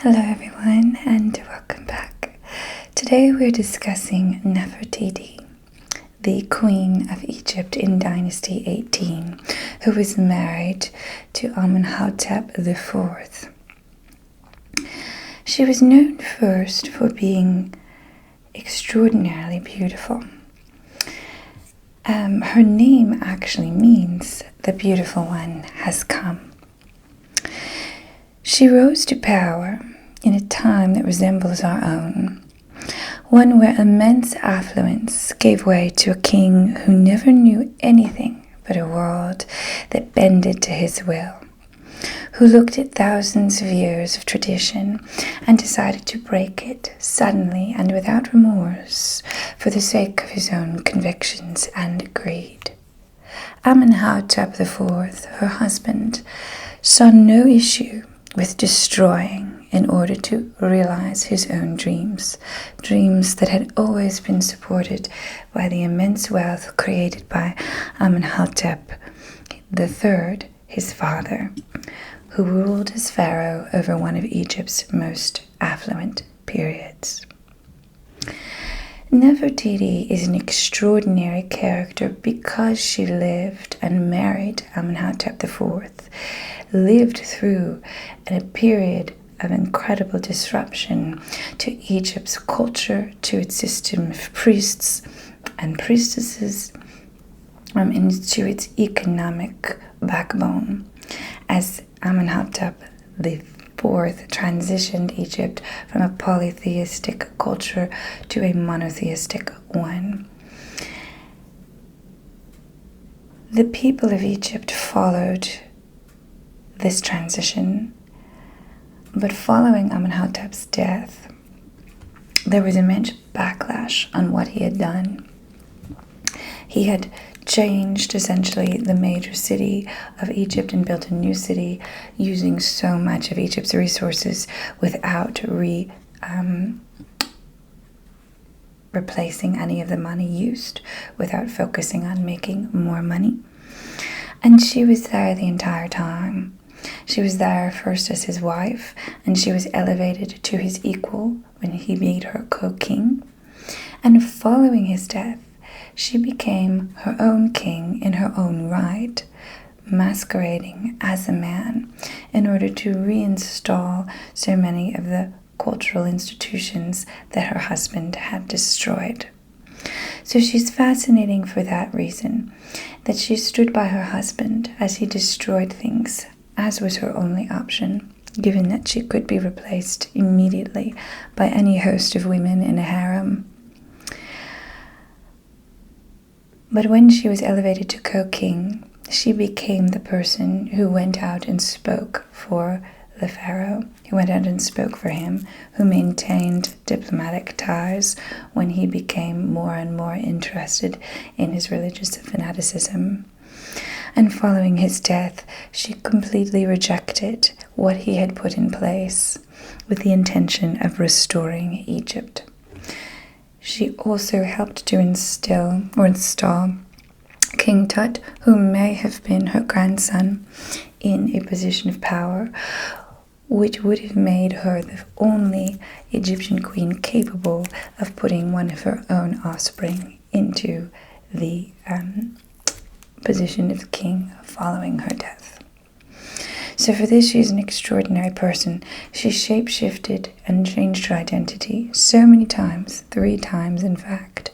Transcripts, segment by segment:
Hello everyone and welcome back. Today we're discussing Nefertiti, the Queen of Egypt in Dynasty 18, who was married to Amenhotep IV. She was known first for being extraordinarily beautiful. Her name actually means the beautiful one has come. She rose to power in a time that resembles our own, one where immense affluence gave way to a king who never knew anything but a world that bended to his will, who looked at thousands of years of tradition and decided to break it suddenly and without remorse for the sake of his own convictions and greed. Amenhotep IV, her husband, saw no issue with destroying in order to realize his own dreams that had always been supported by the immense wealth created by Amenhotep III, his father, who ruled as pharaoh over one of Egypt's most affluent periods. Nefertiti is an extraordinary character because she lived and married Amenhotep IV, lived through a period of incredible disruption to Egypt's culture, to its system of priests and priestesses, and to its economic backbone, as Amenhotep IV transitioned Egypt from a polytheistic culture to a monotheistic one. The people of Egypt followed this transition, but following Amenhotep's death, there was immense backlash on what he had done. He had changed essentially the major city of Egypt and built a new city using so much of Egypt's resources without replacing any of the money used, without focusing on making more money. And she was there the entire time. She was there first as his wife, and she was elevated to his equal when he made her co-king. And following his death, she became her own king in her own right, masquerading as a man in order to reinstall so many of the cultural institutions that her husband had destroyed. So she's fascinating for that reason, that she stood by her husband as he destroyed things, as was her only option, given that she could be replaced immediately by any host of women in a harem. But when she was elevated to co-king, she became the person who went out and spoke for the pharaoh, who went out and spoke for him, who maintained diplomatic ties when he became more and more interested in his religious fanaticism. And following his death, she completely rejected what he had put in place with the intention of restoring Egypt. She also helped to install King Tut, who may have been her grandson, in a position of power, which would have made her the only Egyptian queen capable of putting one of her own offspring into the position of king following her death. So for this, she's an extraordinary person. She shape-shifted and changed her identity so many times, 3 times in fact,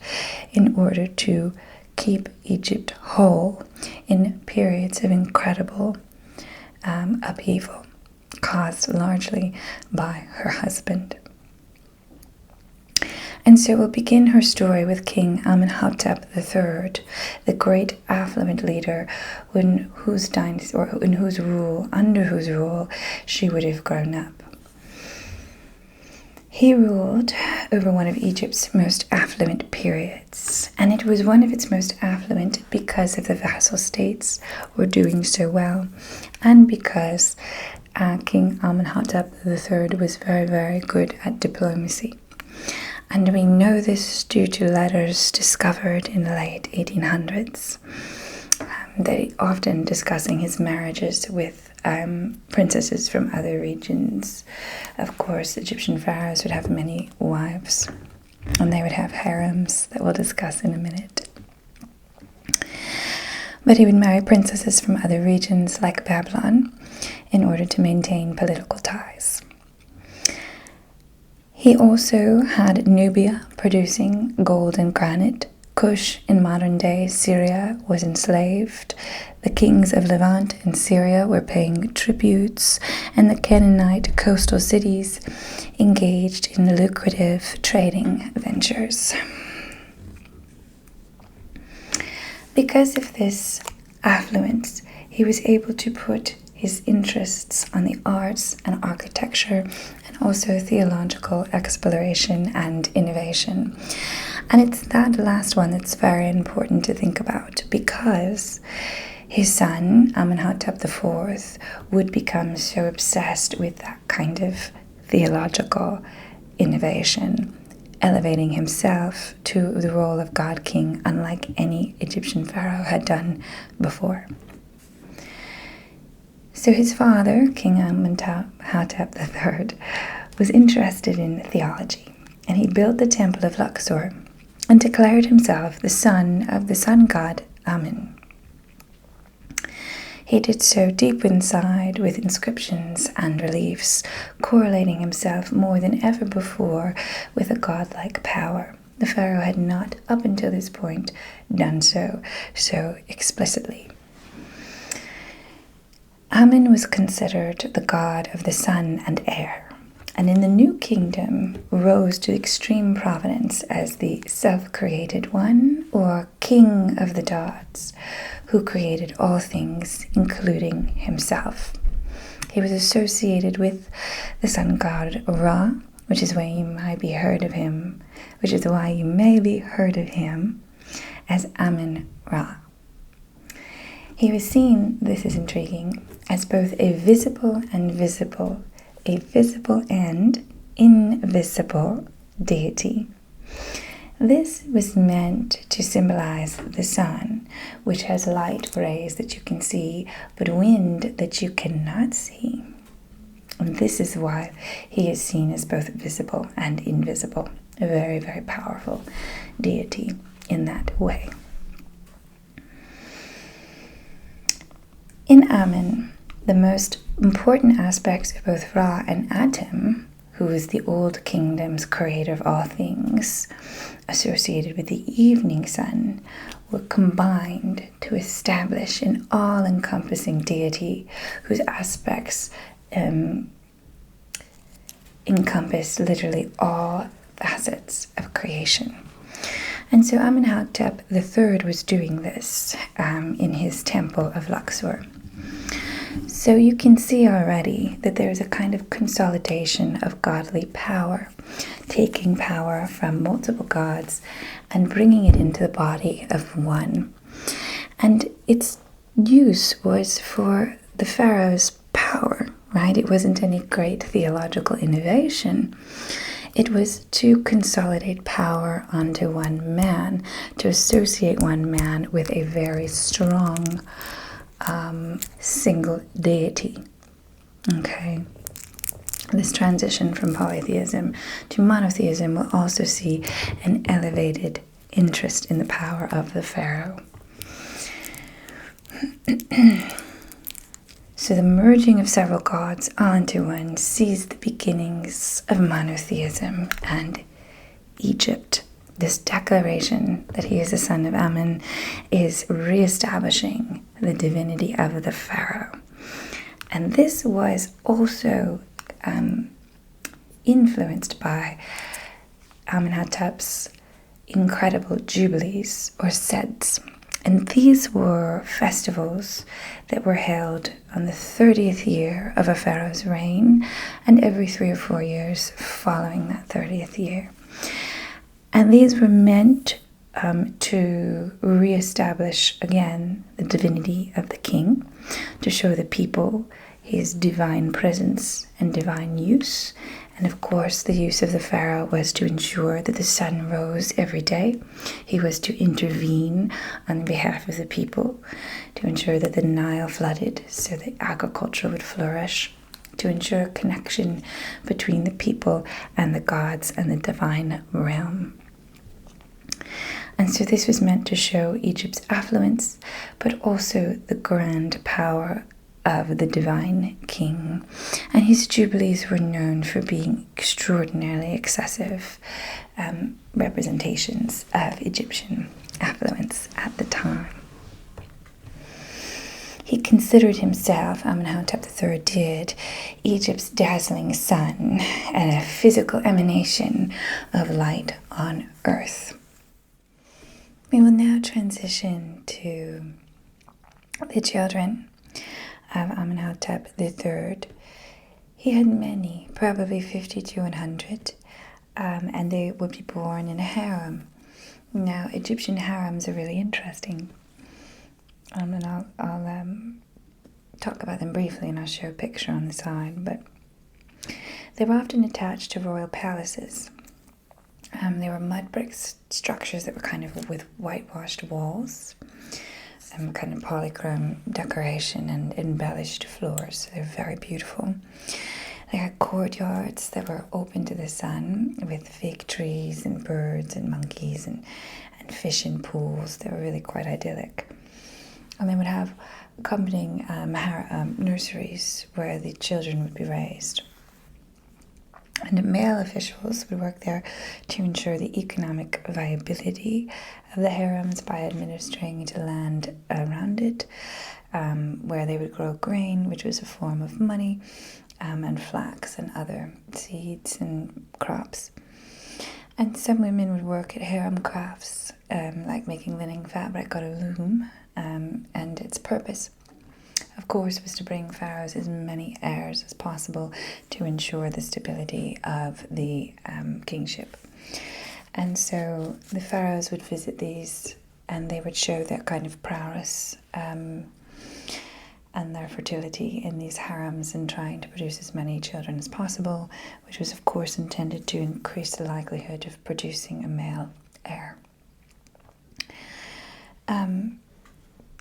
in order to keep Egypt whole in periods of incredible upheaval, caused largely by her husband. And so we'll begin her story with King Amenhotep III, the great affluent leader under whose rule she would have grown up. He ruled over one of Egypt's most affluent periods, and it was one of its most affluent because of the vassal states were doing so well, and because King Amenhotep III was very, very good at diplomacy. And we know this due to letters discovered in the late 1800s. they often discussing his marriages with princesses from other regions. Of course, Egyptian pharaohs would have many wives, and they would have harems that we'll discuss in a minute. But he would marry princesses from other regions like Babylon in order to maintain political ties. He also had Nubia producing gold and granite. Cush in modern-day Syria was enslaved. The kings of Levant and Syria were paying tributes, and the Canaanite coastal cities engaged in lucrative trading ventures. Because of this affluence, he was able to put his interests on the arts and architecture and also theological exploration and innovation. And it's that last one that's very important to think about, because his son, Amenhotep IV, would become so obsessed with that kind of theological innovation, elevating himself to the role of God King, unlike any Egyptian pharaoh had done before. So his father, King Amenhotep III, was interested in theology, and he built the Temple of Luxor and declared himself the son of the sun god Amen. He did so deep inside with inscriptions and reliefs, correlating himself more than ever before with a godlike power. The pharaoh had not, up until this point, done so explicitly. Amen was considered the god of the sun and air, and in the new kingdom rose to extreme prominence as the self-created one, or king of the gods, who created all things, including himself. He was associated with the sun god Ra, which is why you may be heard of him as Amen-Ra. He was seen, this is intriguing, as both a visible and invisible deity. This was meant to symbolize the sun, which has light rays that you can see, but wind that you cannot see. And this is why he is seen as both visible and invisible. A very, very powerful deity in that way. In Amen, the most important aspects of both Ra and Atum, who is the old kingdom's creator of all things, associated with the evening sun, were combined to establish an all-encompassing deity whose aspects encompass literally all facets of creation. And so Amenhotep III was doing this in his temple of Luxor. So you can see already that there's a kind of consolidation of godly power, taking power from multiple gods and bringing it into the body of one. And its use was for the pharaoh's power, right? It wasn't any great theological innovation. It was to consolidate power onto one man, to associate one man with a very strong single deity. Okay. This transition from polytheism to monotheism will also see an elevated interest in the power of the pharaoh. So the merging of several gods onto one sees the beginnings of monotheism and Egypt. This declaration that he is the son of Amen is reestablishing the divinity of the pharaoh. And this was also influenced by Amenhotep's incredible jubilees, or seds. And these were festivals that were held on the 30th year of a pharaoh's reign and every 3 or 4 years following that 30th year. And these were meant to reestablish again the divinity of the king, to show the people his divine presence and divine use, And of course, the use of the pharaoh was to ensure that the sun rose every day. He was to intervene on behalf of the people, to ensure that the Nile flooded so that agriculture would flourish, to ensure connection between the people and the gods and the divine realm. And so this was meant to show Egypt's affluence, but also the grand power of the divine king. And his jubilees were known for being extraordinarily excessive representations of Egyptian affluence at the time. He considered himself, Amenhotep III did, Egypt's dazzling sun and a physical emanation of light on earth. We will now transition to the children of Amenhotep III. He had many, probably 50 to 100, and they would be born in a harem. Now, Egyptian harems are really interesting, and I'll talk about them briefly, and I'll show a picture on the side. But they were often attached to royal palaces. They were mud brick structures that were kind of with whitewashed walls, kind of polychrome decoration and embellished floors. So they're very beautiful. They had courtyards that were open to the sun with fig trees and birds and monkeys and fish in pools. They were really quite idyllic. And they would have accompanying nurseries where the children would be raised. And the male officials would work there to ensure the economic viability of the harems by administering to land around it, where they would grow grain, which was a form of money, and flax and other seeds and crops. And some women would work at harem crafts, like making linen fabric out of loom, and its purpose, of course, was to bring pharaohs as many heirs as possible to ensure the stability of the kingship. And so the pharaohs would visit these, and they would show their kind of prowess and their fertility in these harems and trying to produce as many children as possible, which was, of course, intended to increase the likelihood of producing a male heir.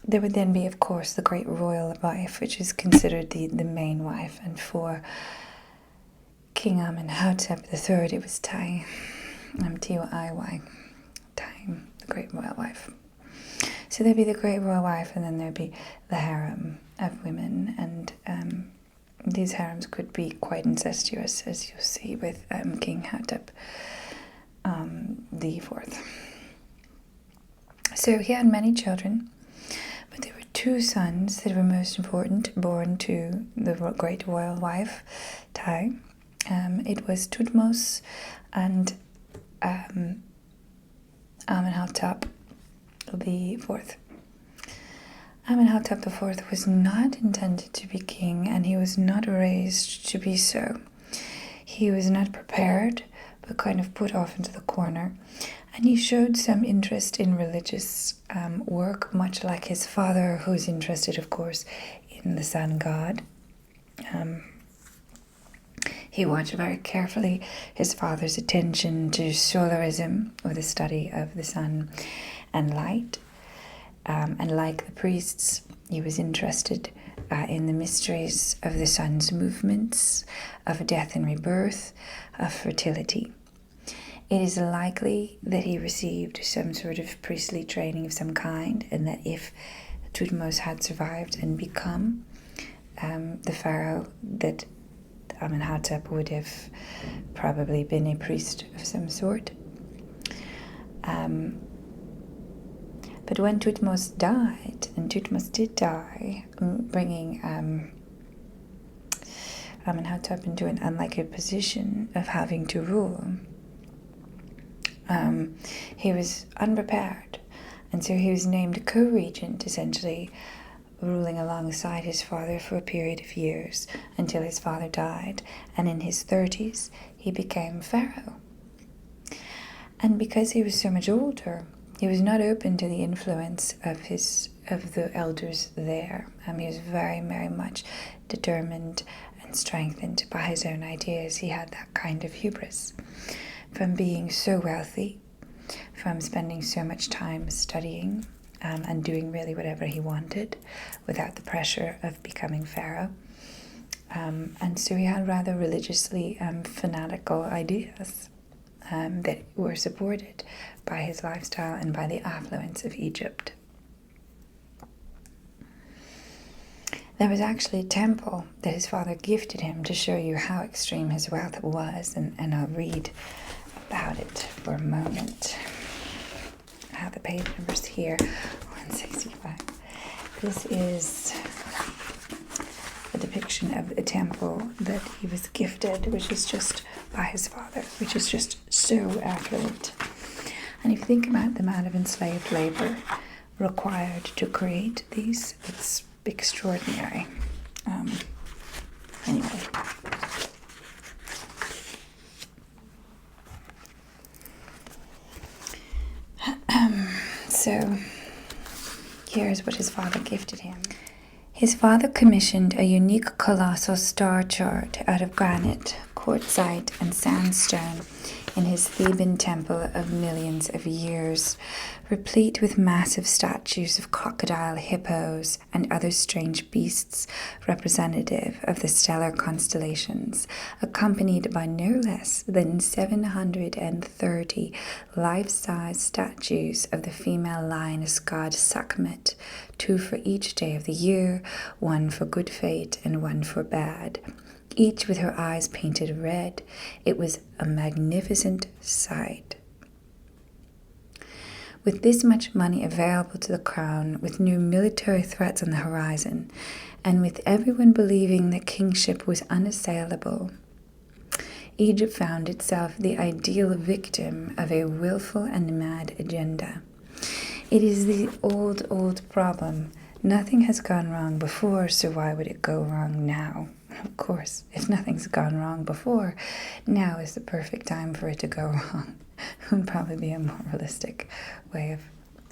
There would then be, of course, the great royal wife, which is considered the main wife. And for King Amenhotep III, it was Tiy, T-O-I-Y, Tiy, the great royal wife. So there'd be the great royal wife, and then there'd be the harem of women. And these harems could be quite incestuous, as you'll see with King Hatep IV. So he had many children. But there were two sons that were most important, born to the great royal wife, Tiy. It was Thutmose and Amenhotep IV. Amenhotep IV was not intended to be king, and he was not raised to be so. He was not prepared, but kind of put off into the corner. And he showed some interest in religious work, much like his father, who's interested, of course, in the sun god. He watched very carefully his father's attention to solarism, or the study of the sun and light. And like the priests, he was interested in the mysteries of the sun's movements, of death and rebirth, of fertility. It is likely that he received some sort of priestly training of some kind, and that if Thutmose had survived and become the pharaoh, that Amenhotep would have probably been a priest of some sort. But when Thutmose died, and Thutmose did die, bringing Amenhotep into an unlikely position of having to rule, he was unprepared, and so he was named co-regent, essentially ruling alongside his father for a period of years until his father died, and in his 30s he became pharaoh. And because he was so much older, he was not open to the influence of the elders there. He was very, very much determined and strengthened by his own ideas, he had that kind of hubris. From being so wealthy, from spending so much time studying and doing really whatever he wanted without the pressure of becoming pharaoh. And so he had rather religiously fanatical ideas that were supported by his lifestyle and by the affluence of Egypt. There was actually a temple that his father gifted him to show you how extreme his wealth was, and I'll read about it for a moment. I have the page numbers here, 165. This is a depiction of a temple that he was gifted, which is just by his father, which is just so affluent. And if you think about the amount of enslaved labor required to create these, it's extraordinary. Anyway. So here's what his father gifted him. His father commissioned a unique colossal star chart out of granite, quartzite, and sandstone in his Theban temple of millions of years, replete with massive statues of crocodile, hippos, and other strange beasts representative of the stellar constellations, accompanied by no less than 730 life-size statues of the female lioness god Sekhmet, 2 for each day of the year, 1 for good fate and 1 for bad, each with her eyes painted red. It was a magnificent sight. With this much money available to the crown, with new military threats on the horizon, and with everyone believing that kingship was unassailable, Egypt found itself the ideal victim of a willful and mad agenda. It is the old problem. Nothing has gone wrong before, so why would it go wrong now? Of course, if nothing's gone wrong before, now is the perfect time for it to go wrong. It would probably be a more realistic way of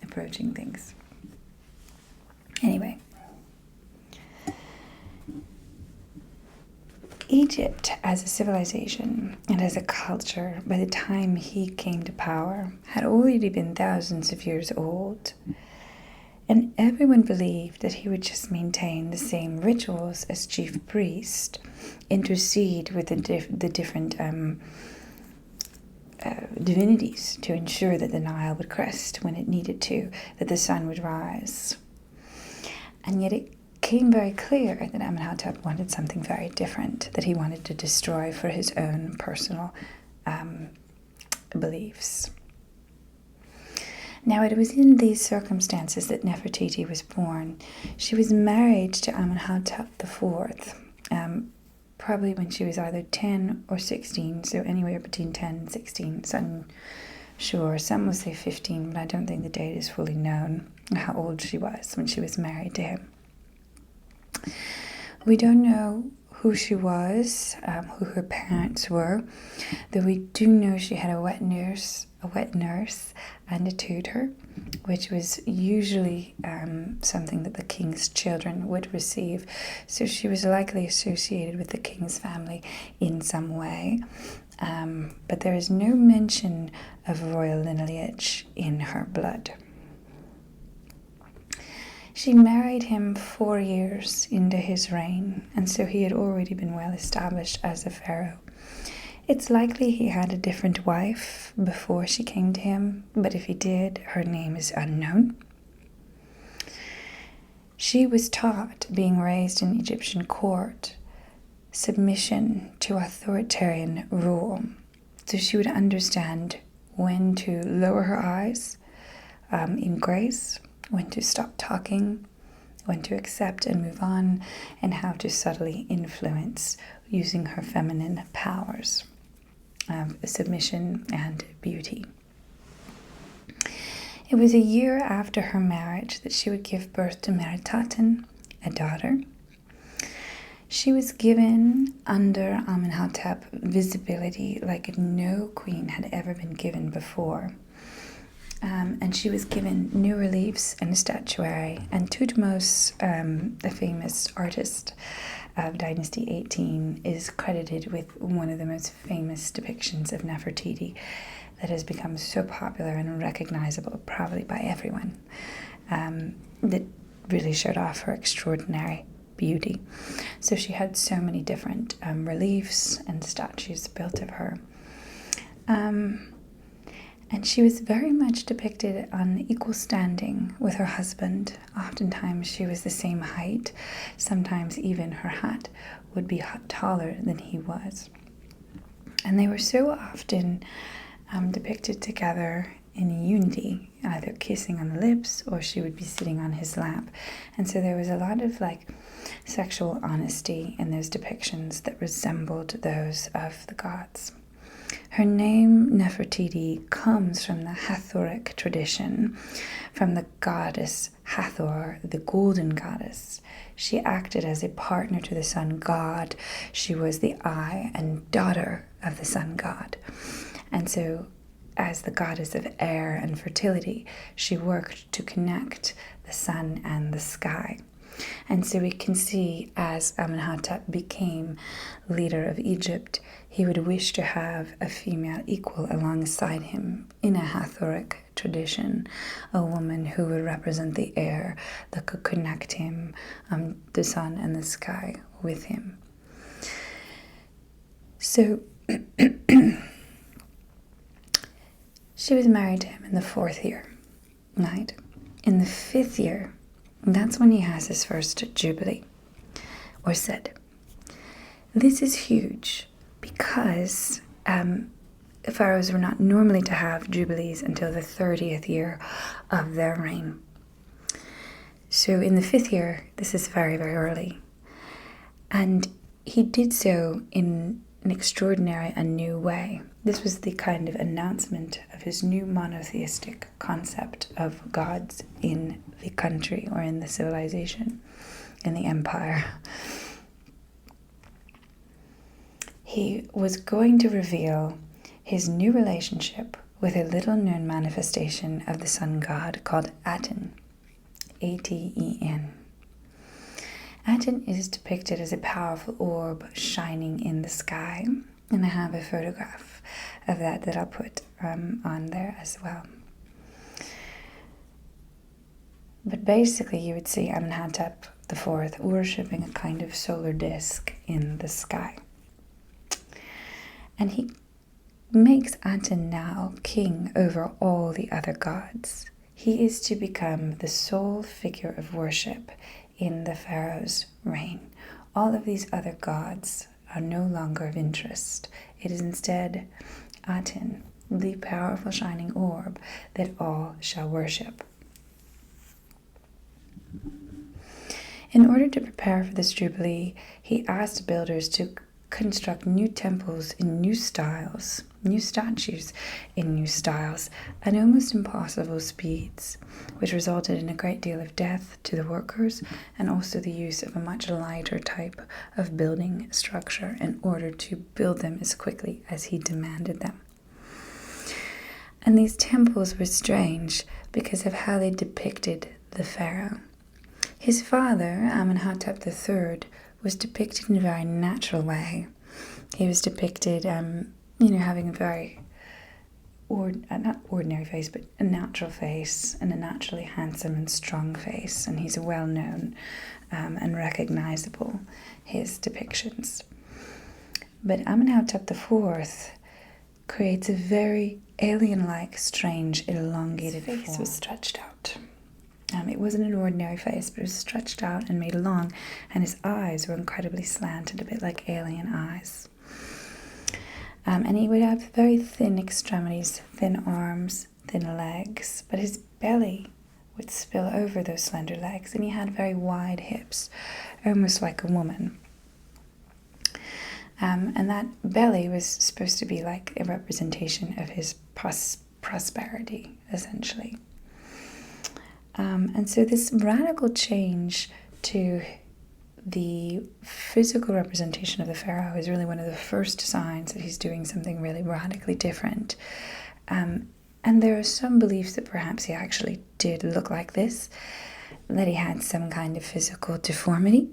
approaching things. Anyway, Egypt as a civilization and as a culture, by the time he came to power, had already been thousands of years old. And everyone believed that he would just maintain the same rituals as chief priest, intercede with the different divinities to ensure that the Nile would crest when it needed to, that the sun would rise. And yet it became very clear that Amenhotep wanted something very different, that he wanted to destroy for his own personal beliefs. Now, it was in these circumstances that Nefertiti was born. She was married to Amenhotep IV, probably when she was either 10 or 16, so anywhere between 10 and 16. So unsure. Some will say 15, but I don't think the date is fully known, how old she was when she was married to him. We don't know who she was, who her parents were, though we do know she had a wet nurse and a tutor, which was usually something that the king's children would receive. So she was likely associated with the king's family in some way. But there is no mention of royal lineage in her blood. She married him 4 years into his reign, and so he had already been well established as a pharaoh. It's likely he had a different wife before she came to him, but if he did, her name is unknown. She was taught, being raised in Egyptian court, submission to authoritarian rule, so she would understand when to lower her eyes in grace, when to stop talking, when to accept and move on, and how to subtly influence using her feminine powers of submission and beauty. It was a year after her marriage that she would give birth to Meritaten, a daughter. She was given under Amenhotep visibility like no queen had ever been given before. And she was given new reliefs and statuary, and Thutmose, the famous artist, of Dynasty 18 is credited with one of the most famous depictions of Nefertiti that has become so popular and recognizable probably by everyone, that really showed off her extraordinary beauty. So she had so many different reliefs and statues built of her. And she was very much depicted on equal standing with her husband. Oftentimes she was the same height. Sometimes even her hat would be taller than he was. And they were so often depicted together in unity, either kissing on the lips or she would be sitting on his lap. And so there was a lot of sexual honesty in those depictions that resembled those of the gods. Her name, Nefertiti, comes from the Hathoric tradition, from the goddess Hathor, the golden goddess. She acted as a partner to the sun god. She was the eye and daughter of the sun god. And so, as the goddess of air and fertility, she worked to connect the sun and the sky. And so we can see as Amenhotep became leader of Egypt, he would wish to have a female equal alongside him in a Hathoric tradition, a woman who would represent the air that could connect him, the sun and the sky, with him. So she was married to him in the 4th year, right? In the 5th year, that's when he has his first jubilee, or said. This is huge because pharaohs were not normally to have jubilees until the 30th year of their reign. So in the 5th year, this is very, very early. And he did so in an extraordinary and new way. This was the kind of announcement of his new monotheistic concept of gods in the country or in the civilization, in the empire. He was going to reveal his new relationship with a little-known manifestation of the sun god called Aten, A-T-E-N. Aten is depicted as a powerful orb shining in the sky, and I have a photograph of that I'll put on there as well. But basically you would see Amenhotep IV worshipping a kind of solar disk in the sky. And he makes Aten now king over all the other gods. He is to become the sole figure of worship in the pharaoh's reign. All of these other gods are no longer of interest. It is instead Aten, the powerful shining orb that all shall worship. In order to prepare for this jubilee, he asked builders to construct new temples in new styles, new statues in new styles, at almost impossible speeds, which resulted in a great deal of death to the workers and also the use of a much lighter type of building structure in order to build them as quickly as he demanded them. And these temples were strange because of how they depicted the pharaoh. His father, Amenhotep III, was depicted in a very natural way. He was depicted, having a very, not ordinary face, but a natural face and a naturally handsome and strong face. And he's well known and recognizable, his depictions. But Amenhotep IV creates a very alien-like, strange, elongated face. His face was stretched out. It wasn't an ordinary face, but it was stretched out and made long, and his eyes were incredibly slanted, a bit like alien eyes. And he would have very thin extremities, thin arms, thin legs, but his belly would spill over those slender legs, and he had very wide hips, almost like a woman. And that belly was supposed to be like a representation of his prosperity, essentially. And so this radical change to the physical representation of the pharaoh is really one of the first signs that he's doing something really radically different. And there are some beliefs that perhaps he actually did look like this, that he had some kind of physical deformity.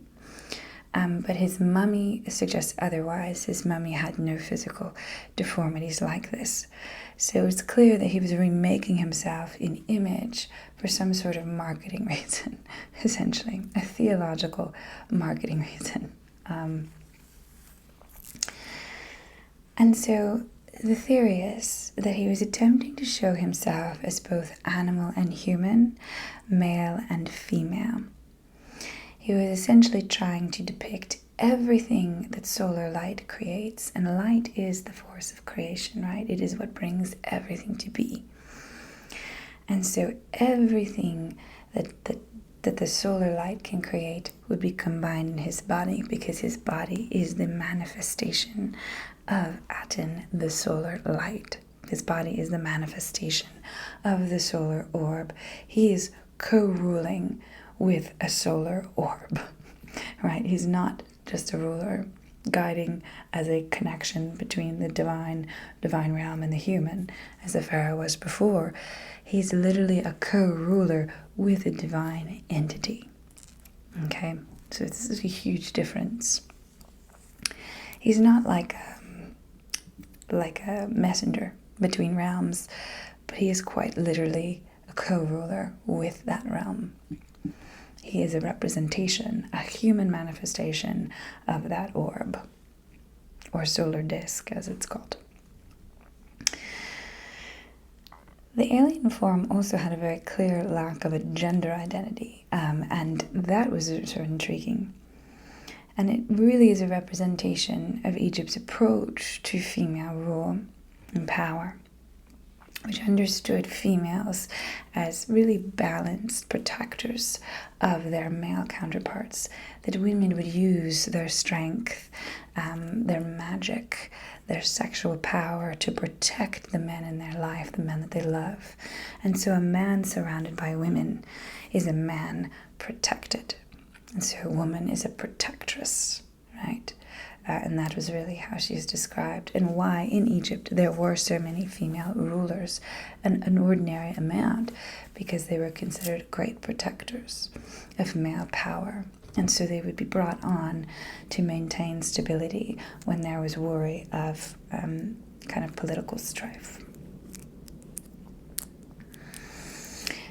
But his mummy suggests otherwise. His mummy had no physical deformities like this. So it's clear that he was remaking himself in image for some sort of marketing reason, essentially, a theological marketing reason. And so the theory is that he was attempting to show himself as both animal and human, male and female. He was essentially trying to depict everything that solar light creates, and light is the force of creation, right? It is what brings everything to be. And so everything that the solar light can create would be combined in his body, because his body is the manifestation of Aten, the solar light. His body is the manifestation of the solar orb. He is co-ruling with a solar orb, right? He's not just a ruler guiding as a connection between the divine realm and the human, as the pharaoh was before. He's literally a co-ruler with a divine entity. Okay, so this is a huge difference. He's not like a messenger between realms, but he is quite literally a co-ruler with that realm. He is a representation, a human manifestation of that orb, or solar disk, as it's called. The alien form also had a very clear lack of a gender identity, and that was sort of intriguing. And it really is a representation of Egypt's approach to female rule and power, which understood females as really balanced protectors of their male counterparts, that women would use their strength, their magic, their sexual power to protect the men in their life, the men that they love. And so a man surrounded by women is a man protected. And so a woman is a protectress, right? And that was really how she is described, and why in Egypt there were so many female rulers, an ordinary amount, because they were considered great protectors of male power. And so they would be brought on to maintain stability when there was worry of kind of political strife.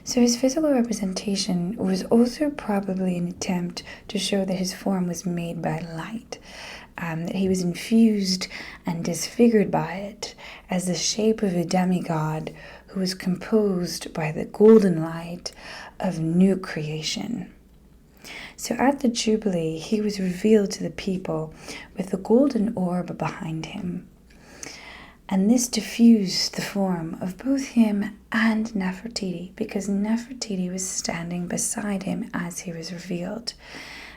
So his physical representation was also probably an attempt to show that his form was made by light, that he was infused and disfigured by it as the shape of a demigod who was composed by the golden light of new creation. So at the Jubilee, he was revealed to the people with the golden orb behind him. And this diffused the form of both him and Nefertiti, because Nefertiti was standing beside him as he was revealed.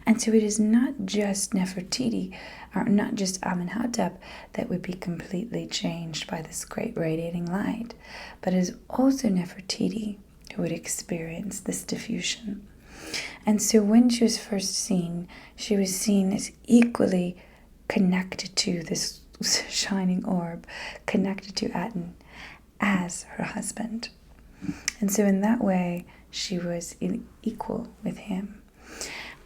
And so it is not just Nefertiti, or not just Amenhotep, that would be completely changed by this great radiating light, but it is also Nefertiti who would experience this diffusion. And so when she was first seen, she was seen as equally connected to this shining orb, connected to Aten as her husband. And so in that way, she was equal with him.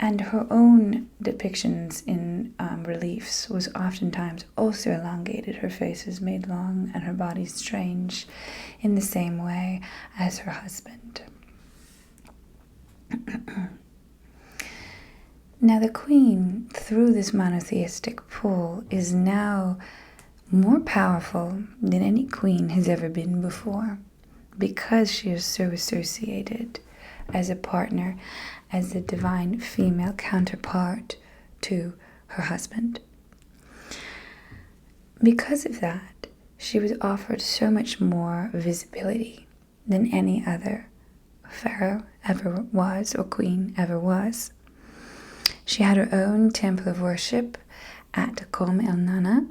And her own depictions in reliefs was oftentimes also elongated. Her face was made long and her body strange in the same way as her husband. Now the queen, through this monotheistic pull, is now more powerful than any queen has ever been before, because she is so associated as a partner, as a divine female counterpart to her husband. Because of that, she was offered so much more visibility than any other pharaoh ever was, or queen ever was. She had her own temple of worship at Kom El Nana,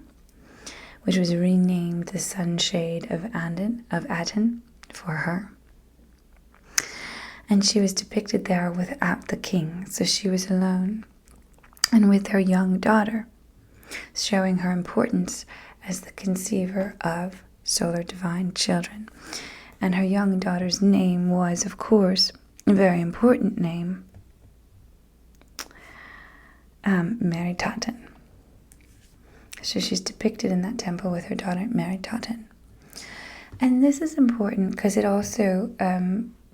which was renamed the Sunshade of Aten for her. And she was depicted there without the king, so she was alone, and with her young daughter, showing her importance as the conceiver of solar divine children. And her young daughter's name was, of course, a very important name, Meritaten. So she's depicted in that temple with her daughter Meritaten. And this is important because it also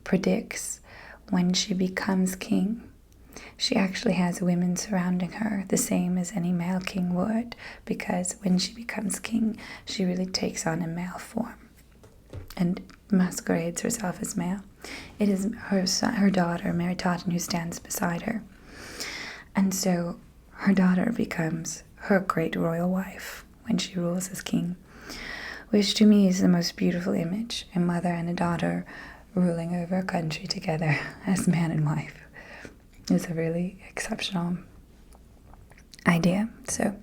predicts when she becomes king. She actually has women surrounding her, the same as any male king would, because when she becomes king, she really takes on a male form and masquerades herself as male. It is her daughter, Meritaten, who stands beside her. And so her daughter becomes her great royal wife when she rules as king, which to me is the most beautiful image, a mother and a daughter ruling over a country together as man and wife. Is a really exceptional idea. So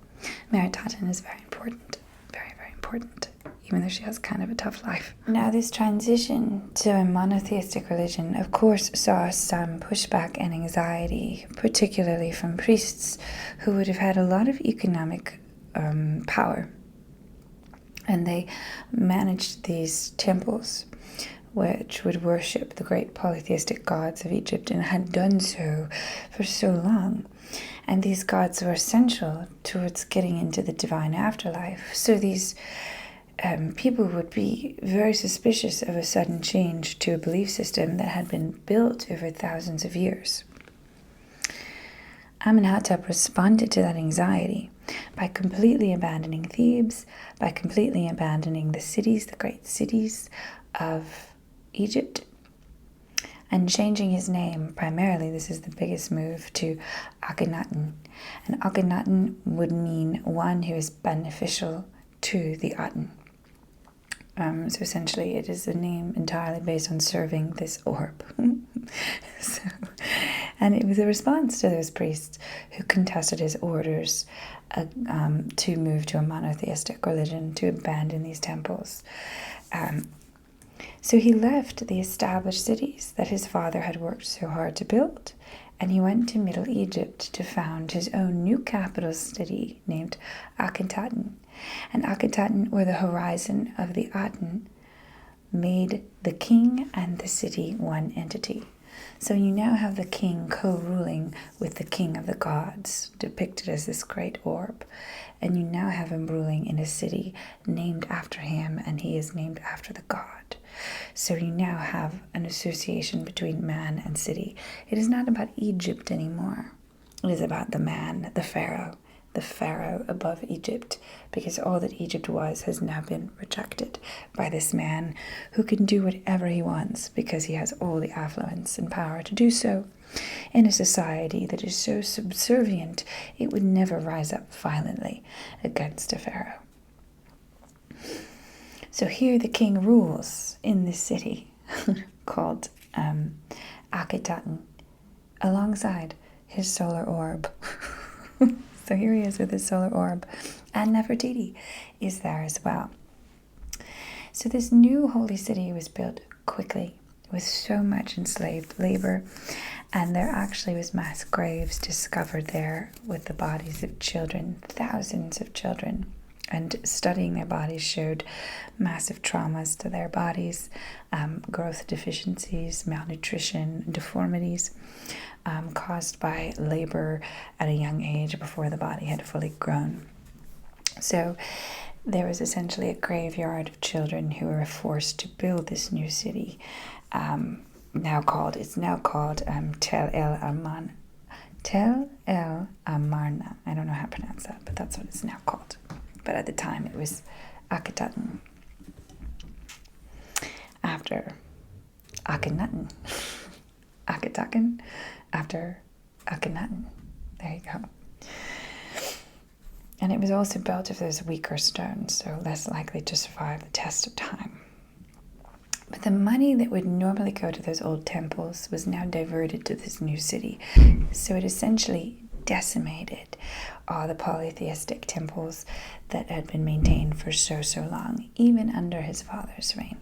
Meritaten is very important, very, very important, even though she has kind of a tough life. Now this transition to a monotheistic religion, of course, saw some pushback and anxiety, particularly from priests who would have had a lot of economic power. And they managed these temples which would worship the great polytheistic gods of Egypt and had done so for so long. And these gods were essential towards getting into the divine afterlife. So these people would be very suspicious of a sudden change to a belief system that had been built over thousands of years. Amenhotep responded to that anxiety by completely abandoning Thebes, by completely abandoning the cities, the great cities of Egypt, and changing his name primarily, this is the biggest move, to Akhenaten. And Akhenaten would mean one who is beneficial to the Aten. So essentially it is a name entirely based on serving this orb. And it was a response to those priests who contested his orders to move to a monotheistic religion, to abandon these temples. So he left the established cities that his father had worked so hard to build, and he went to Middle Egypt to found his own new capital city named Akhetaten. And Akhetaten, or the horizon of the Aten, made the king and the city one entity. So you now have the king co-ruling with the king of the gods, depicted as this great orb. And you now have him ruling in a city named after him, and he is named after the god. So you now have an association between man and city. It is not about Egypt anymore. It is about the man, the pharaoh above Egypt, because all that Egypt was has now been rejected by this man who can do whatever he wants because he has all the affluence and power to do so. In a society that is so subservient, it would never rise up violently against a pharaoh. So here the king rules in this city called Akhetaten alongside his solar orb. So here he is with his solar orb, and Nefertiti is there as well. So this new holy city was built quickly with so much enslaved labor, and there actually was mass graves discovered there with the bodies of children, thousands of children. And studying their bodies showed massive traumas to their bodies, growth deficiencies, malnutrition, deformities caused by labor at a young age before the body had fully grown. So there was essentially a graveyard of children who were forced to build this new city, now called Tel El Amarna. Tel El Amarna. I don't know how to pronounce that, but that's what it's now called. But at the time it was Akhetaten, after Akhenaten. Akhetaten after Akhenaten. There you go. And it was also built of those weaker stones, so less likely to survive the test of time. But the money that would normally go to those old temples was now diverted to this new city. So it essentially decimated all the polytheistic temples that had been maintained for so long, even under his father's reign.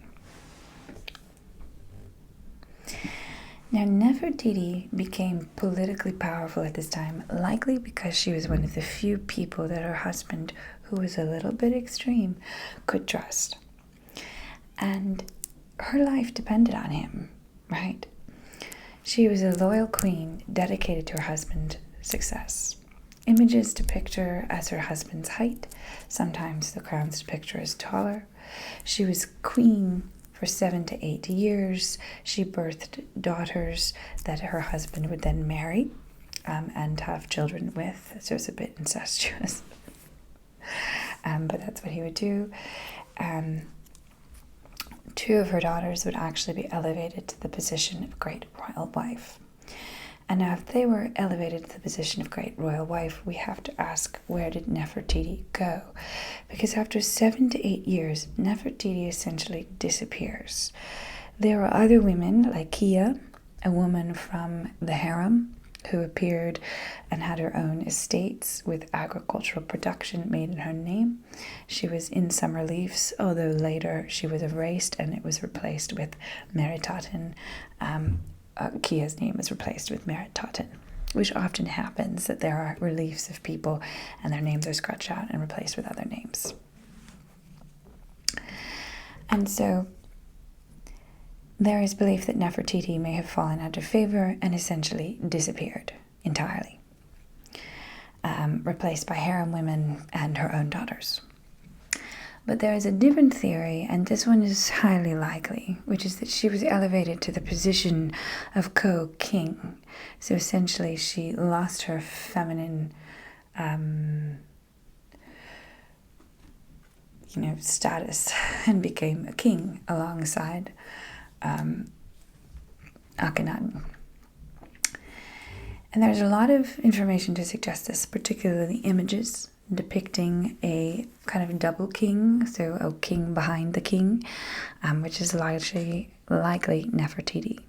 Now, Nefertiti became politically powerful at this time, likely because she was one of the few people that her husband, who was a little bit extreme, could trust. And her life depended on him, right? She was a loyal queen dedicated to her husband's success. Images depict her as her husband's height. Sometimes the crowns depict her as taller. She was queen for 7 to 8 years. She birthed daughters that her husband would then marry and have children with. So it's a bit incestuous. But that's what he would do. 2 of her daughters would actually be elevated to the position of great royal wife. And now if they were elevated to the position of great royal wife, we have to ask, where did Nefertiti go? Because after 7 to 8 years, Nefertiti essentially disappears. There are other women like Kia, a woman from the harem, who appeared and had her own estates with agricultural production made in her name. She was in some reliefs, although later she was erased and it was replaced with Meritaten. Kia's name was replaced with Meritaten, which often happens, that there are reliefs of people and their names are scratched out and replaced with other names. And so there is belief that Nefertiti may have fallen out of favor and essentially disappeared entirely, replaced by harem women and her own daughters. But there is a different theory, and this one is highly likely, which is that she was elevated to the position of co-king. So essentially she lost her feminine status and became a king alongside Akhenaten. And there's a lot of information to suggest this, particularly images depicting a kind of double king, so a king behind the king, which is likely Nefertiti.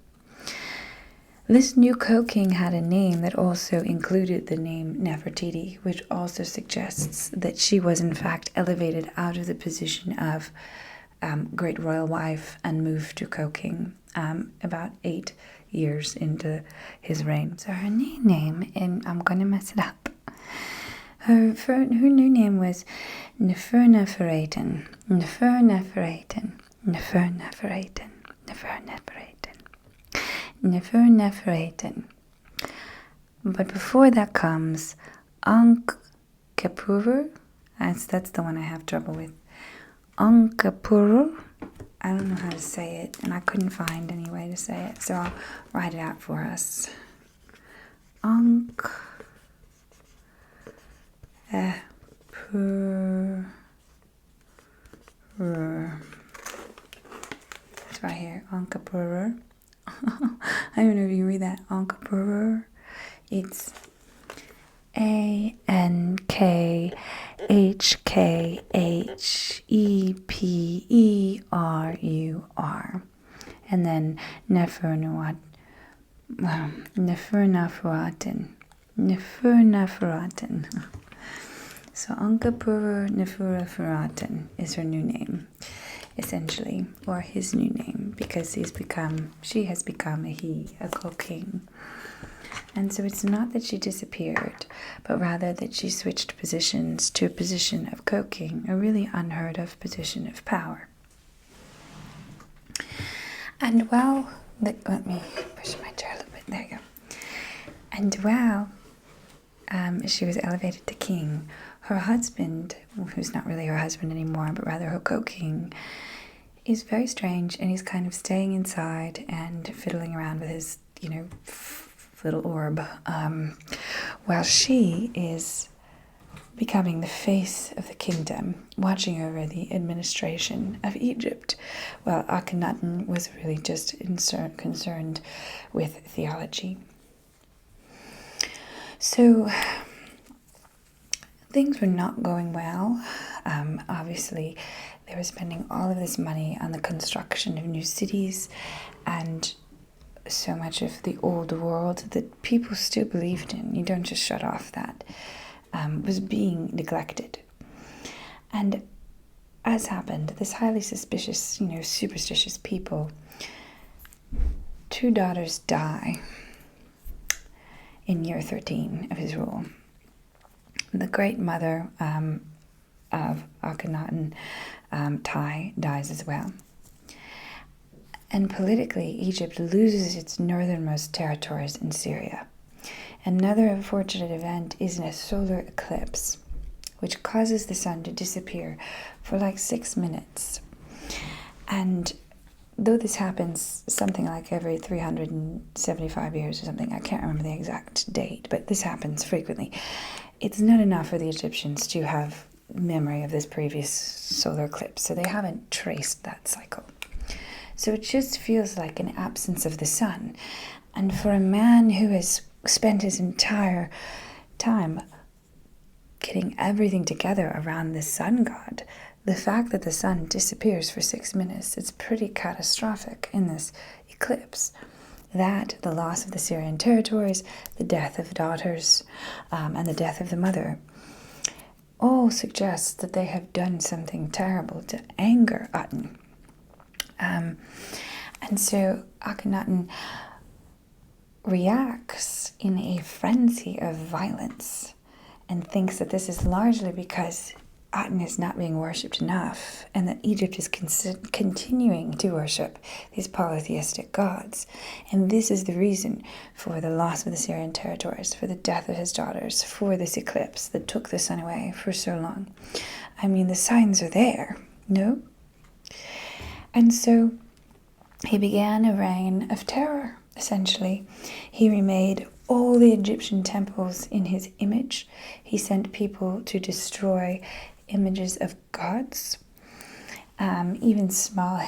This new co-king had a name that also included the name Nefertiti, which also suggests that she was in fact elevated out of the position of great royal wife and moved to co-king about 8 years into his reign. So her new name, and I'm going to mess it up, her new name was Nefertiti. But before that comes Ankh-Kapuru. That's the one I have trouble with. Ankh-Kapuru. I don't know how to say it, and I couldn't find any way to say it, so I'll write it out for us. Ankh-Kapuru. It's right here, Ankh-Kapuru. I don't know if you can read that, Ankh-Kapuru. It's Ankhkheperur, and then Nefertiti. So Ankh-Kapuru Nefertiti is her new name, essentially, or his new name, because she has become a co-king. And so it's not that she disappeared, but rather that she switched positions to a position of co-king, a really unheard of position of power. And let me push my chair a little bit, there you go. And while she was elevated to king, her husband, who's not really her husband anymore, but rather her co-king, is very strange, and he's kind of staying inside and fiddling around with his, little orb, while she is becoming the face of the kingdom, watching over the administration of Egypt, while Akhenaten was really just concerned with theology. So things were not going well. Obviously, they were spending all of this money on the construction of new cities, and so much of the old world that people still believed in, you don't just shut off that, was being neglected. And as happened, this highly suspicious, superstitious people, 2 daughters die in year 13 of his rule. The great mother of Akhenaten, Tai, dies as well. And politically, Egypt loses its northernmost territories in Syria. Another unfortunate event is a solar eclipse, which causes the sun to disappear for like 6 minutes. And though this happens something like every 375 years or something, I can't remember the exact date, but this happens frequently, it's not enough for the Egyptians to have memory of this previous solar eclipse, so they haven't traced that cycle. So it just feels like an absence of the sun. And for a man who has spent his entire time getting everything together around the sun god, the fact that the sun disappears for 6 minutes, it's pretty catastrophic in this eclipse. That, the loss of the Syrian territories, the death of daughters, and the death of the mother, all suggest that they have done something terrible to anger Aten. And so Akhenaten reacts in a frenzy of violence and thinks that this is largely because Aten is not being worshipped enough, and that Egypt is continuing to worship these polytheistic gods. And this is the reason for the loss of the Syrian territories, for the death of his daughters, for this eclipse that took the sun away for so long. I mean, the signs are there, no? And so he began a reign of terror, essentially. He remade all the Egyptian temples in his image. He sent people to destroy images of gods, even small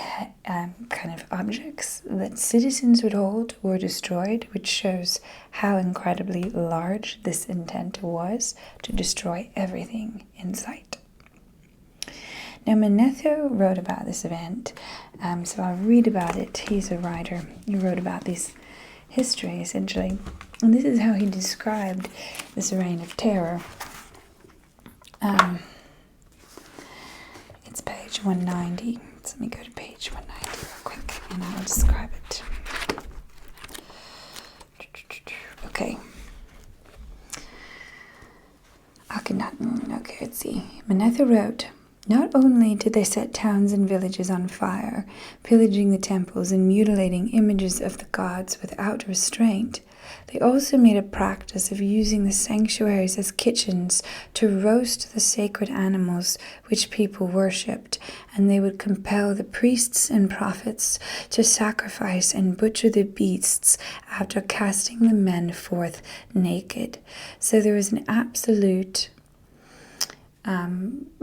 kind of objects that citizens would hold were destroyed, which shows how incredibly large this intent was to destroy everything in sight. Now, Manetho wrote about this event, so I'll read about it. He's a writer. He wrote about this history, essentially. And this is how he described this reign of terror. It's page 190. So let me go to page 190 real quick, and I'll describe it. Okay. Akhenaten. Okay, let's see. Manetho wrote, "Not only did they set towns and villages on fire, pillaging the temples and mutilating images of the gods without restraint, they also made a practice of using the sanctuaries as kitchens to roast the sacred animals which people worshipped, and they would compel the priests and prophets to sacrifice and butcher the beasts after casting the men forth naked." So there was an absolute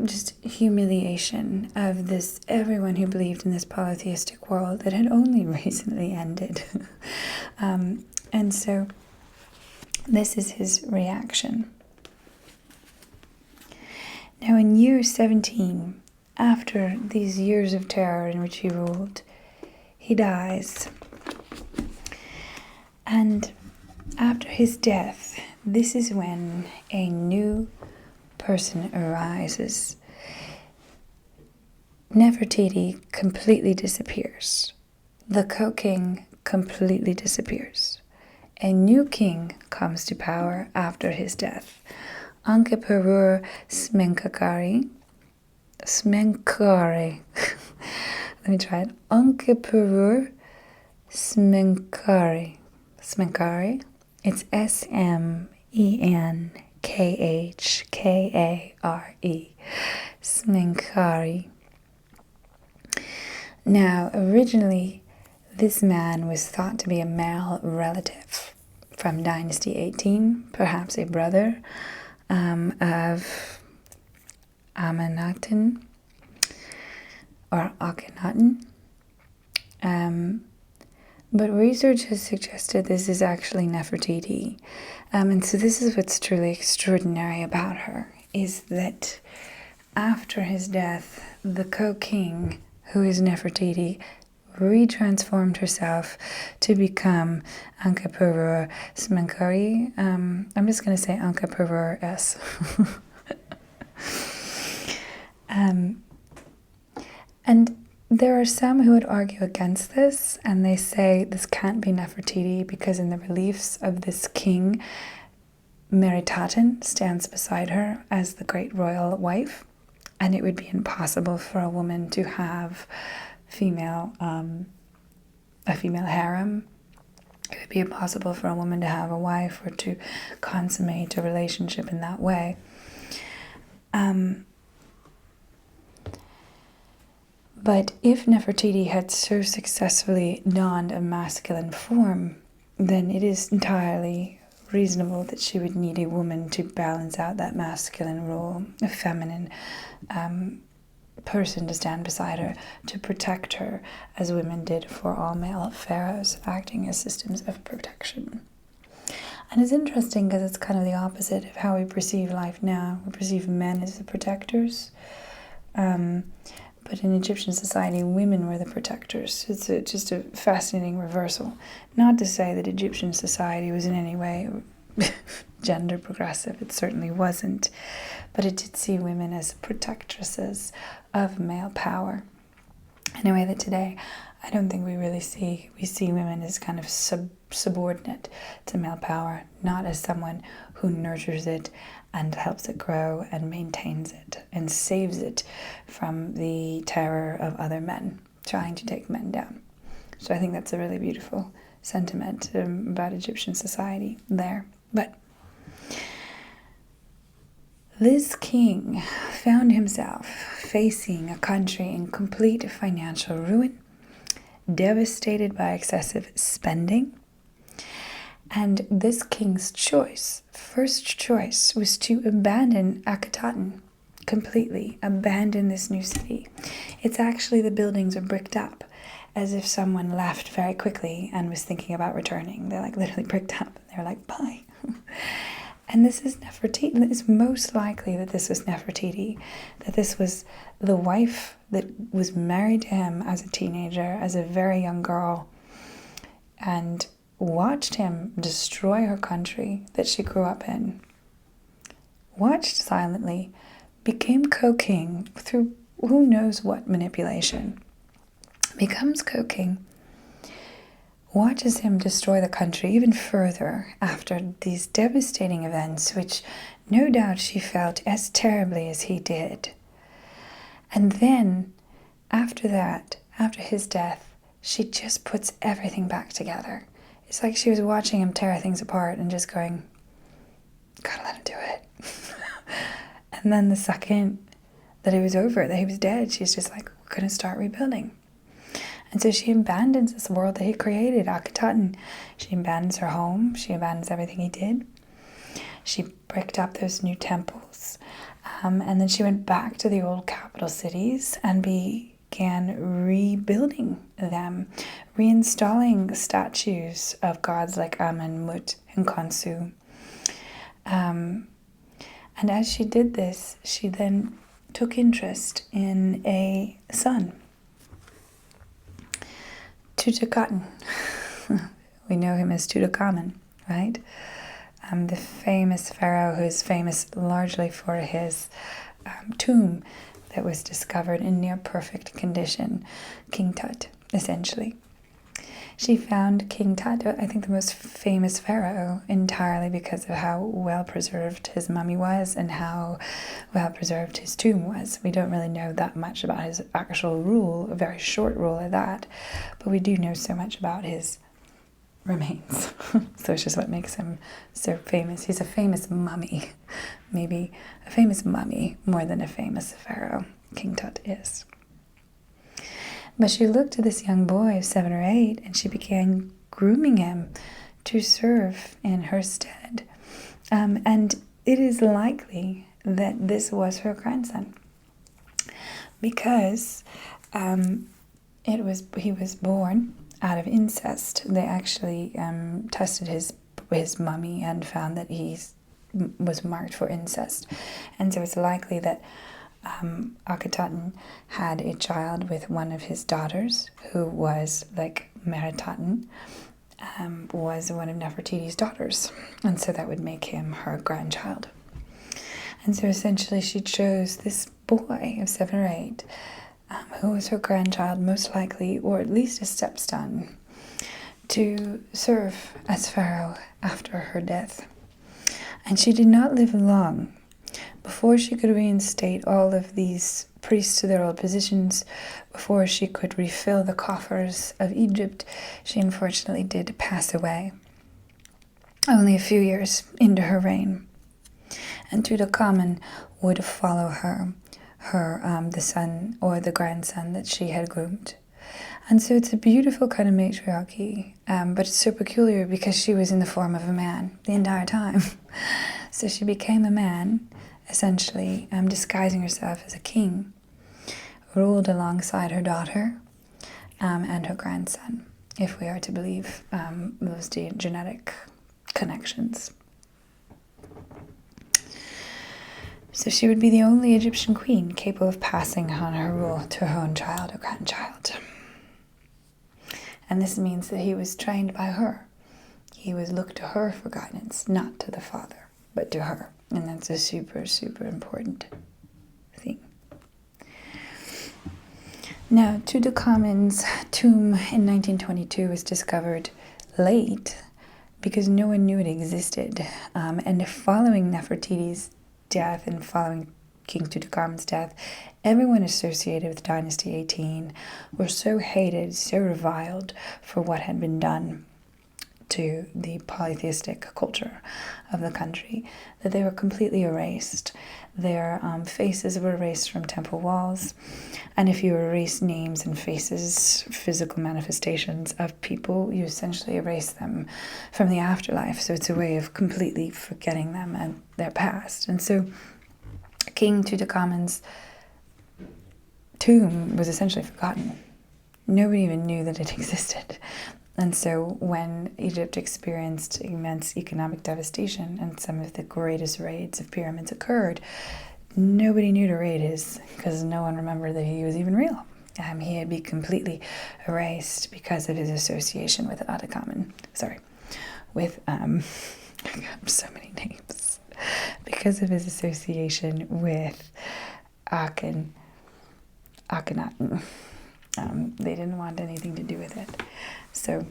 just humiliation of this, everyone who believed in this polytheistic world that had only recently ended. And so this is his reaction. Now in year 17, after these years of terror in which he ruled, he dies. And after his death, this is when a new person arises. Nefertiti completely disappears. The co-king completely disappears. A new king comes to power after his death. Ankeperur Smenkare. Let me try it. Ankeperur Smenkare. It's Smenkhkare. Smenkare. Now, originally, this man was thought to be a male relative from Dynasty 18, perhaps a brother of Amenetet or Akhenaten. But research has suggested this is actually Nefertiti. And so this is what's truly extraordinary about her, is that after his death, the co-king, who is Nefertiti, retransformed herself to become Ankeperur Smenkare. I'm just going to say Ankeperur S. And there are some who would argue against this, and they say this can't be Nefertiti because in the reliefs of this king, Meritaten stands beside her as the great royal wife, and it would be impossible for a woman to have a female harem it would be impossible for a woman to have a wife or to consummate a relationship in that way. But if Nefertiti had so successfully donned a masculine form, then it is entirely reasonable that she would need a woman to balance out that masculine role, a feminine person to stand beside her, to protect her, as women did for all male pharaohs, acting as systems of protection. And it's interesting because it's kind of the opposite of how we perceive life now. We perceive men as the protectors. But in Egyptian society, women were the protectors. It's just a fascinating reversal. Not to say that Egyptian society was in any way gender progressive. It certainly wasn't. But it did see women as protectresses of male power. In a way that today, I don't think we really see. We see women as kind of subordinate to male power, not as someone who nurtures it and helps it grow and maintains it and saves it from the terror of other men trying to take men down. So I think that's a really beautiful sentiment about Egyptian society there. But this king found himself facing a country in complete financial ruin, devastated by excessive spending. And this king's first choice, was to abandon Akhenaten completely, abandon this new city. It's actually, the buildings are bricked up as if someone left very quickly and was thinking about returning. They're like literally bricked up. They're like, bye. And this is Nefertiti. It's most likely that this was Nefertiti, that this was the wife that was married to him as a teenager, as a very young girl, and watched him destroy her country that she grew up in, watched silently, became co-king through who knows what manipulation, becomes co-king, watches him destroy the country even further after these devastating events, which no doubt she felt as terribly as he did. And then, after that, after his death, she just puts everything back together. It's like she was watching him tear things apart and just going, gotta let him do it. And then the second that it was over, that he was dead, she's just like, we're gonna start rebuilding. And so she abandons this world that he created, Akhenaten. She abandons her home. She abandons everything he did. She bricked up those new temples. And then she went back to the old capital cities and began rebuilding them, reinstalling statues of gods like Amen, Mut, and Khonsu. And as she did this, she then took interest in a son, Tutankhamun. We know him as Tutankhamun, right? The famous pharaoh who is famous largely for his tomb that was discovered in near perfect condition, King Tut, essentially. She found King Tut, I think the most famous pharaoh, entirely because of how well preserved his mummy was and how well preserved his tomb was. We don't really know that much about his actual rule, a very short rule at that, but we do know so much about his remains. So it's just what makes him so famous. He's a famous mummy, maybe a famous mummy more than a famous pharaoh. King Tut is. But she looked at this young boy of 7 or 8 and she began grooming him to serve in her stead. And it is likely that this was her grandson, because he was born out of incest. They actually tested his mummy and found that he was marked for incest. And so it's likely that Akhenaten had a child with one of his daughters, who was like Meritaten, was one of Nefertiti's daughters, and so that would make him her grandchild. And so essentially she chose this boy of 7 or 8, who was her grandchild most likely, or at least a stepson, to serve as pharaoh after her death. And she did not live long before she could reinstate all of these priests to their old positions before she could refill the coffers of Egypt, she unfortunately did pass away, only a few years into her reign. And Tutankhamun would follow her, the son or the grandson that she had groomed. And so it's a beautiful kind of matriarchy, but it's so peculiar because she was in the form of a man the entire time. So she became a man, essentially, disguising herself as a king, ruled alongside her daughter and her grandson, if we are to believe those genetic connections. So she would be the only Egyptian queen capable of passing on her rule to her own child or grandchild. And this means that he was trained by her. He was looked to her for guidance, not to the father, but to her. And that's a super, super important thing. Now, Tutankhamun's tomb in 1922 was discovered late because no one knew it existed. And following Nefertiti's death and following King Tutankhamun's death, everyone associated with Dynasty 18 were so hated, so reviled for what had been done to the polytheistic culture of the country that they were completely erased. Their faces were erased from temple walls, and if you erase names and faces, physical manifestations of people, you essentially erase them from the afterlife. So it's a way of completely forgetting them and their past. And so King Tutankhamun's tomb was essentially forgotten. Nobody even knew that it existed. And so when Egypt experienced immense economic devastation and some of the greatest raids of pyramids occurred, nobody knew to raid his because no one remembered that he was even real. He had been completely erased because of his association with Tutankhamun. With so many names. Because of his association with Akhenaten. They didn't want anything to do with it. So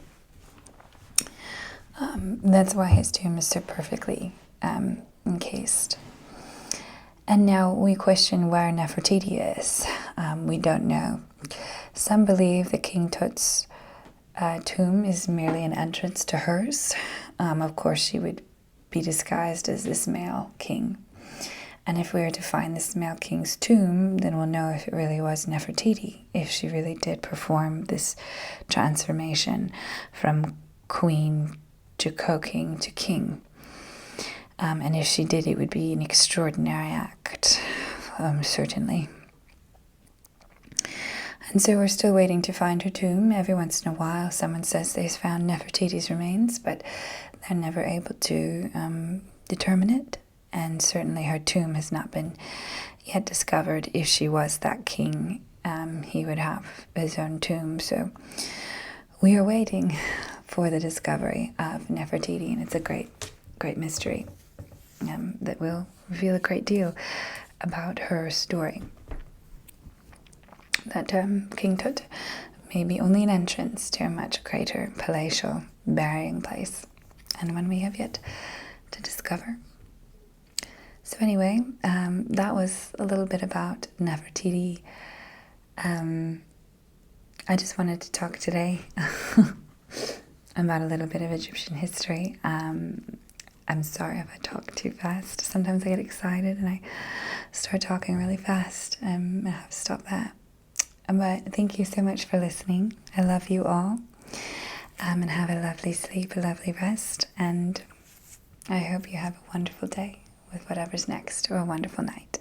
that's why his tomb is so perfectly encased. And now we question where Nefertiti is. We don't know. Some believe that King Tut's tomb is merely an entrance to hers. Of course, she would be disguised as this male king. And if we were to find this male king's tomb, then we'll know if it really was Nefertiti, if she really did perform this transformation from queen to co-king to king. And if she did, it would be an extraordinary act, certainly. And so we're still waiting to find her tomb. Every once in a while, someone says they've found Nefertiti's remains, but they're never able to determine it. And certainly her tomb has not been yet discovered. If she was that king, he would have his own tomb. So we are waiting for the discovery of Nefertiti, and it's a great, great mystery that will reveal a great deal about her story. That King Tut may be only an entrance to a much greater palatial burying place, and one we have yet to discover. So anyway, that was a little bit about Nefertiti. I just wanted to talk today about a little bit of Egyptian history. I'm sorry if I talk too fast. Sometimes I get excited and I start talking really fast. I have to stop that. But thank you so much for listening. I love you all. And have a lovely sleep, a lovely rest. And I hope you have a wonderful day with whatever's next, or a wonderful night.